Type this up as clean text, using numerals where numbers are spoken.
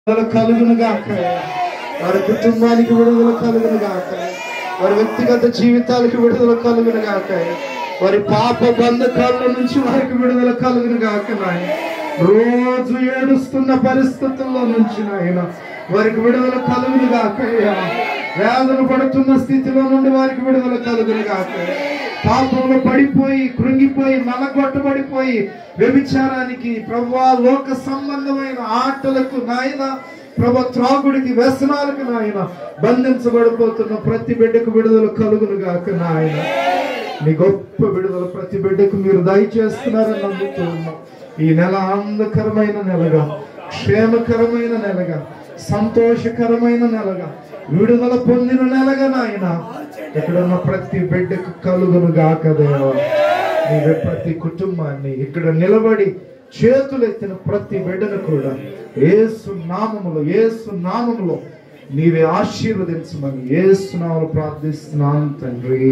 కలుగును గాక, వారి కుటుంబానికి విడుదల కలుగును గాక, వారి వ్యక్తిగత జీవితాలకు విడుదల కలుగును గాక, వారి పాప బంధకాల నుంచి వారికి విడుదల కలుగును గాక నాయన. రోజు ఏడుస్తున్న పరిస్థితుల్లో నుంచి నాయన వారికి విడుదల కలుగును గాక. వేదన పడుతున్న స్థితిలో నుండి వారికి విడుదల కలుగును గాక. పాపంలో పడిపోయి కృంగిపోయి నలగొట్టబడిపోయి వ్యభిచారానికి ప్రభువా లోక సంబంధమైన ఆటలకు నాయన ప్రభు త్రాగుడికి వ్యసనాలకు నాయన బంధించబడిపోతున్న ప్రతి బిడ్డకు విడుదల కలుగును గాక నాయన. నీ గొప్ప విడుదల ప్రతి బిడ్డకు మీరు దయచేస్తున్నారని నమ్ముతూ ఉన్నాం. ఈ నెల ఆనందకరమైన నెలగా, క్షేమకరమైన నెలగా, సంతోషకరమైన నెలగా, విడుదల పొందిన నెలగా నాయన ఇక్కడున్న ప్రతి బిడ్డకు కలుగును గాక దేవా. నీవే ప్రతి కుటుంబాన్ని ఇక్కడ నిలబడి చేతులెత్తిన ప్రతి బిడ్డను కూడా యేసు నామములో నీవే ఆశీర్వదించమని యేసు నామములో ప్రార్థిస్తున్నాను తండ్రి.